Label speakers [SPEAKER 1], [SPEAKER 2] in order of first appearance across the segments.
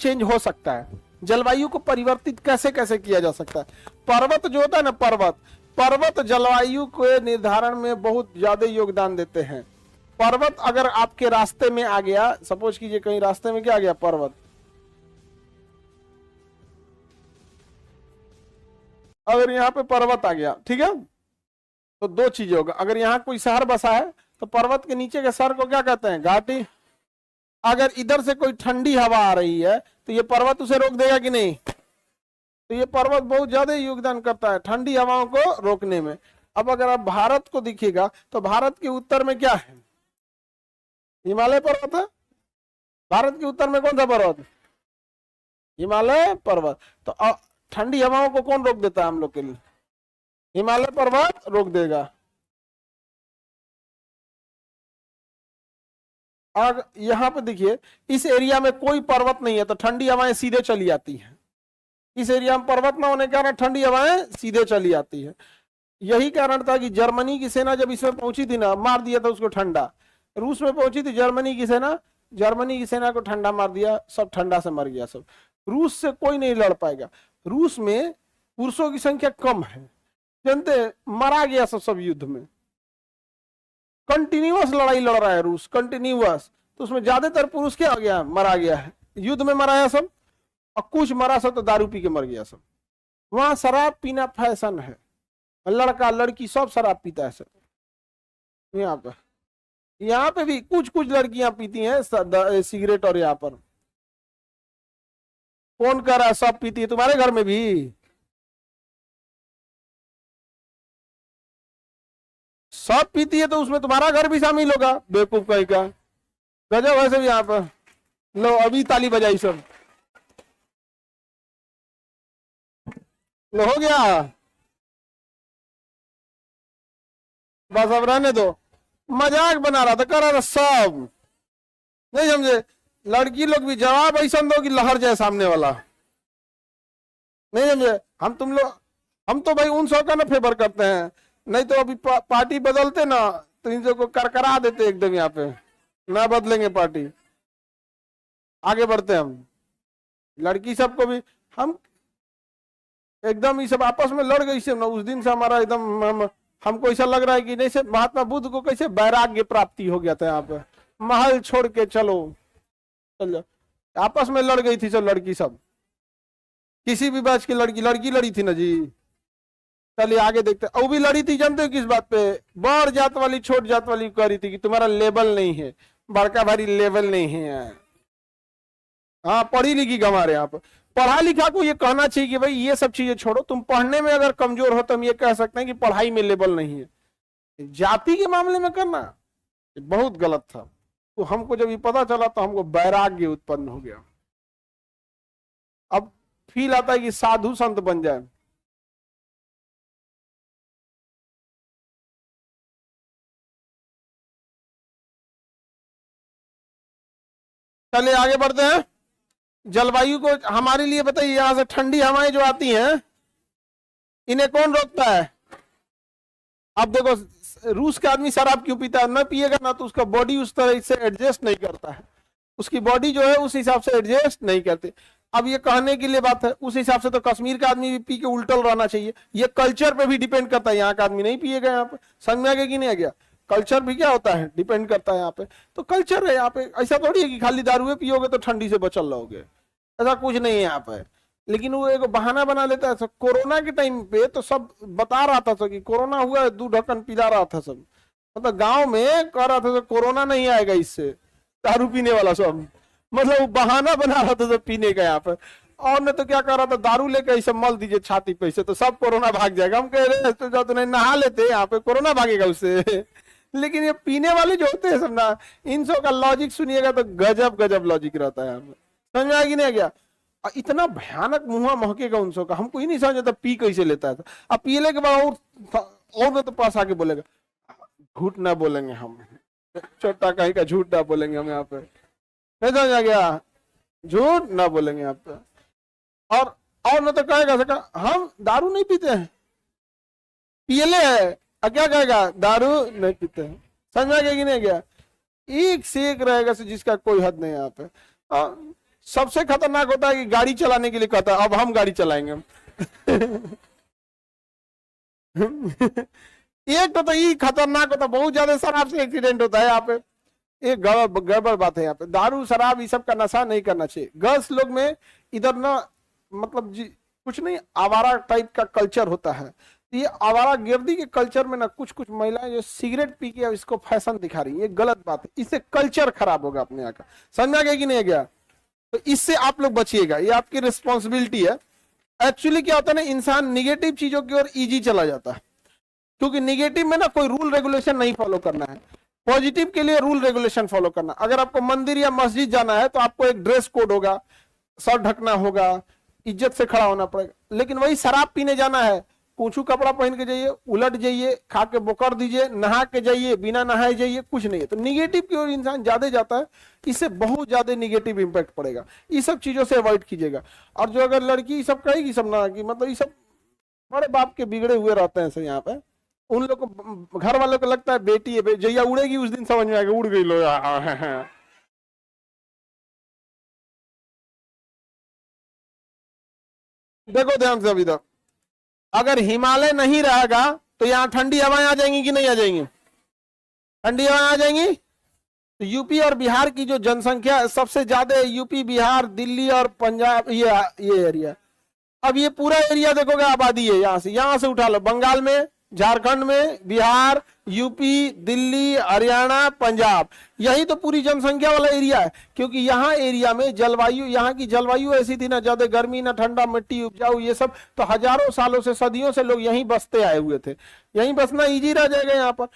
[SPEAKER 1] Change हो सकता है, जलवायु को परिवर्तित कैसे कैसे किया जा सकता है। पर्वत जो होता है ना, पर्वत जलवायु के निर्धारण में बहुत ज्यादा योगदान देते हैं। पर्वत अगर आपके रास्ते में आ गया, सपोज कीजिए कहीं रास्ते में क्या आ गया, पर्वत, अगर यहाँ पे पर्वत आ गया, ठीक है, तो दो चीजें होगा। अगर यहाँ कोई शहर बसा है तो पर्वत के नीचे के शहर को क्या कहते हैं, घाटी। अगर इधर से कोई ठंडी हवा आ रही है तो ये पर्वत उसे रोक देगा कि नहीं। तो ये पर्वत बहुत ज्यादा योगदान करता है ठंडी हवाओं को रोकने में। अब अगर आप भारत को देखिएगा तो भारत के उत्तर में क्या है, हिमालय पर्वत है। भारत के उत्तर में कौन सा पर्वत, हिमालय पर्वत। तो ठंडी हवाओं को कौन रोक देता है हम लोग के लिए, हिमालय पर्वत रोक देगा। और यहां पे देखिए इस एरिया में कोई पर्वत नहीं है तो ठंडी हवाएं सीधे चली आती हैं। इस एरिया में पर्वत ना होने के कारण ठंडी हवाएं सीधे चली आती है। यही कारण था कि जर्मनी की सेना जब इसमें पहुंची थी ना, मार दिया था उसको ठंडा। रूस में पहुंची थी जर्मनी की सेना को ठंडा मार दिया, सब ठंडा से मर गया सब। रूस से कोई नहीं लड़ पाएगा। रूस में पुरुषों की संख्या कम है, जानते, मरा गया सब युद्ध में। कंटिन्यूअस लड़ाई लड़ रहा है रूस, कंटिन्यूअस। तो उसमें ज्यादातर पुरुष क्या हो गया, मरा गया है, युद्ध में मराया सब। और कुछ मरा सब तो दारू पी के मर गया सब। वहां शराब पीना फैशन है, लड़का लड़की सब शराब पीता है सब। यहाँ पे भी कुछ कुछ लड़कियां पीती हैं सिगरेट। और यहाँ पर कौन कर रहा है, सब पीती है। तुम्हारे घर में भी सब पीती है तो उसमें तुम्हारा घर भी शामिल होगा, बेवकूफ कहीं का। गजब वैसे भी यहाँ पर। लो अभी ताली बजाई सब, लो हो गया, बस अब रहने दो। मजाक बना रहा था, कर रहा था सब, नहीं समझे। लड़की लोग भी जवाब ऐसा दो कि लहर जाए सामने वाला, नहीं समझे। हम तो भाई उन सौ का ना फेवर करते हैं, नहीं तो अभी पार्टी बदलते ना तो इन सबको करकरा देते एकदम। यहाँ पे ना बदलेंगे पार्टी, आगे बढ़ते हम। लड़की सबको भी हम एकदम, ये सब आपस में लड़ गई से ना, उस दिन से हमारा एकदम हमको ऐसा लग रहा है कि नहीं से महात्मा बुद्ध को कैसे वैराग्य प्राप्ति हो गया था। यहाँ पे महल छोड़ के चलो, आपस में लड़ गई थी सब लड़की सब। किसी भी बैच की लड़की लड़ी थी ना जी। चलिए आगे देखते। वो भी लड़ी थी, जानते हो किस बात पे, बड़ जात वाली छोट जात वाली कह रही थी कि तुम्हारा लेवल नहीं है, बड़का भारी लेवल नहीं है। हाँ पढ़ी लिखी हमारे यहाँ पर पढ़ा लिखा को ये कहना चाहिए कि भाई ये सब चीजें छोड़ो, तुम पढ़ने में अगर कमजोर हो तो हम ये कह सकते हैं कि पढ़ाई में लेवल नहीं है। जाति के मामले में करना बहुत गलत था। तो हमको जब ये पता चला तो हमको वैराग्य उत्पन्न हो गया। अब फील आता है कि साधु संत बन जाए। चलिए आगे बढ़ते हैं। जलवायु को हमारे लिए बताइए, यहां से ठंडी हवाएं जो आती हैं इन्हें कौन रोकता है। अब देखो रूस का आदमी शराब क्यों पीता है, न पिएगा ना तो उसका बॉडी उस तरह से एडजस्ट नहीं करता है, उसकी बॉडी जो है उस हिसाब से एडजस्ट नहीं करती। अब ये कहने के लिए बात है, उस हिसाब से तो कश्मीर का आदमी भी पी के उल्टल रहना चाहिए। ये कल्चर पे भी डिपेंड करता है, यहाँ का आदमी नहीं पिएगा। यहाँ पे समझ में आ गया कि नहीं आ गया, कल्चर भी क्या होता है, डिपेंड करता है यहाँ पे। तो कल्चर है यहाँ पे, ऐसा थोड़ी है कि खाली दारू पियोगे तो ठंडी से बचल रहोगे, ऐसा कुछ नहीं है यहाँ पे। लेकिन वो एक बहाना बना लेता है। कोरोना के टाइम पे तो सब बता रहा था कि कोरोना हुआ है, दूध ढक्कन पिला रहा था सब, मतलब गांव में कह रहा था कोरोना नहीं आएगा इससे, दारू पीने वाला सब, मतलब बहाना बना रहा था सब पीने का यहाँ पे। और न तो क्या कर रहा था, दारू लेकर ऐसे मल दीजिए छाती पे से तो सब कोरोना भाग जाएगा। हम कह रहे तो जब तुम्हें नहा लेते यहाँ पे कोरोना भागेगा उससे। लेकिन ये पीने वाले जो होते हैं सब ना, इन सब का लॉजिक सुनिएगा तो गजब गजब लॉजिक रहता है यहाँ पे। समझ में आएगी नहीं गया, इतना भयानक मुंह महकेगा उन सब का, हमको ही नहीं समझ आता पी कैसे लेता है। अब पीले के बाद और न तो पास आके बोलेगा, झूठ ना बोलेंगे हम, छोटा कहीं का झूठ ना बोलेंगे हम यहाँ पे, नहीं समझ आ गया, झूठ ना बोलेंगे यहाँ पे। और न तो कहेगा सका हम दारू नहीं पीते हैं, पीले है, क्या कहेगा दारू नहीं पीते हैं। समझ में आ गया कि नहीं गया, एक से एक रहेगा जिसका कोई हद नहीं यहाँ पे। सबसे खतरनाक होता है कि गाड़ी चलाने के लिए कहता है अब हम गाड़ी चलाएंगे। एक तो ये खतरनाक होता है, बहुत ज्यादा शराब से एक्सीडेंट होता है यहाँ पे। एक गड़बड़ बात है यहाँ पे, दारू शराब ये सब का नशा नहीं करना चाहिए। गर्ल्स लोग में इधर ना मतलब कुछ नहीं आवारा टाइप का कल्चर होता है। ये आवारा गिर्दी के कल्चर में ना कुछ कुछ महिलाएं जो सिगरेट पी के इसको फैशन दिखा रही है, ये गलत बात है। इससे कल्चर खराब होगा अपने यहाँ का। समझ में आ गया कि नहीं गया? तो इससे आप लोग बचिएगा, ये आपकी रिस्पॉन्सिबिलिटी है। एक्चुअली क्या होता है ना, इंसान निगेटिव चीजों की ओर इजी चला जाता है, क्योंकि निगेटिव में ना कोई रूल रेगुलेशन नहीं फॉलो करना है, पॉजिटिव के लिए रूल रेगुलेशन फॉलो करना। अगर आपको मंदिर या मस्जिद जाना है तो आपको एक ड्रेस कोड होगा, सर ढकना होगा, इज्जत से खड़ा होना पड़ेगा। लेकिन वही शराब पीने जाना है, पूछू कपड़ा पहन के जाइए, उलट जाइए, खा के बोकर दीजिए, नहा के जाइए, बिना नहाए जाइए, कुछ नहीं है। तो निगेटिव की ओर इंसान ज्यादा जाता है, इससे बहुत ज्यादा निगेटिव इंपैक्ट पड़ेगा। ये सब चीजों से अवॉइड कीजिएगा। और जो अगर लड़की सब कहेगी सब ना कि मतलब ये सब बड़े बाप के बिगड़े हुए रहते हैं यहाँ पे, उन लोग को घर वालों को लगता है बेटी है, जैया उड़ेगी उस दिन समझ में आएगा उड़ गई लो। देखो ध्यान से अभी तक, अगर हिमालय नहीं रहेगा तो यहाँ ठंडी हवाएं आ जाएंगी कि नहीं आ जाएंगी? ठंडी हवाएं आ जाएंगी। तो यूपी और बिहार की जो जनसंख्या सबसे ज्यादा यूपी, बिहार, दिल्ली और पंजाब, ये एरिया। अब ये पूरा एरिया देखोगे आबादी है, यहां से उठा लो, बंगाल में, झारखंड में, बिहार, यूपी, दिल्ली, हरियाणा, पंजाब, यही तो पूरी जनसंख्या वाला एरिया है। क्योंकि यहाँ एरिया में जलवायु, यहाँ की जलवायु ऐसी थी ना, ज्यादा गर्मी ना ठंडा, मिट्टी उपजाऊ, ये सब तो हजारों सालों से, सदियों से लोग यहीं बसते आए हुए थे। यहीं बसना इजी रह जाएगा यहाँ पर।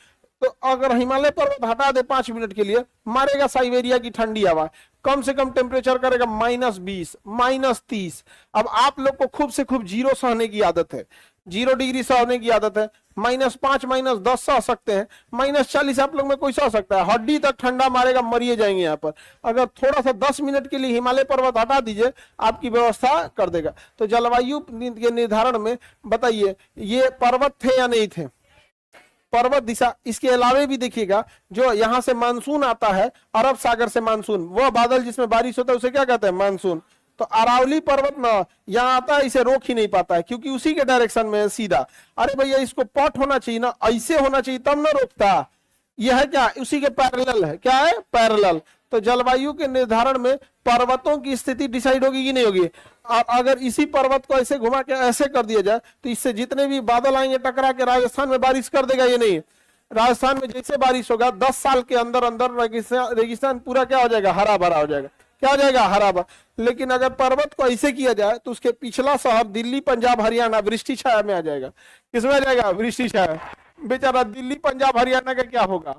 [SPEAKER 1] तो अगर हिमालय पर्वत हटा दे 5 मिनट के लिए, मारेगा साइबेरिया की ठंडी हवा, कम से कम टेम्परेचर करेगा -20, -30। अब आप लोग को खूब से खूब 0 सहने की आदत है, 0 डिग्री सहने की आदत है, -5, -10 सह सकते हैं, -40 आप लोग में कोई सह सकता है। हड्डी तक ठंडा मारेगा, मरिए जाएंगे यहाँ पर। अगर थोड़ा सा 10 मिनट के लिए हिमालय पर्वत हटा दीजिए, आपकी व्यवस्था कर देगा। तो जलवायु के निर्धारण में बताइए, ये पर्वत थे या नहीं थे? पर्वत दिशा। इसके अलावे भी देखिएगा, जो यहाँ से मानसून आता है, अरब सागर से मानसून, वह बादल जिसमें बारिश होता है उसे क्या कहते हैं? मानसून। तो अरावली पर्वत ना यहाँ आता है, इसे रोक ही नहीं पाता है, क्योंकि उसी के डायरेक्शन में है सीधा। अरे भैया इसको पट होना चाहिए ना, ऐसे होना चाहिए तब ना रोकता। यह है क्या? उसी के पैरेलल है। क्या है? पैरेलल। तो जलवायु के निर्धारण में पर्वतों की स्थिति डिसाइड होगी कि नहीं होगी? और अगर इसी पर्वत को ऐसे घुमा के ऐसे कर दिया जाए तो इससे जितने भी बादल आएंगे टकरा के राजस्थान में बारिश कर देगा। ये नहीं, राजस्थान में जैसे बारिश होगा 10 साल के अंदर अंदर रेगिस्तान पूरा क्या हो जाएगा? हरा भरा हो जाएगा। क्या हो जाएगा? हरा भरा। लेकिन अगर पर्वत को ऐसे किया जाए तो उसके पिछला शहर दिल्ली, पंजाब, हरियाणा वृष्टि छाया में आ जाएगा। किसमें आ जाएगा? वृष्टि छाया। बेचारा दिल्ली, पंजाब, हरियाणा का क्या होगा?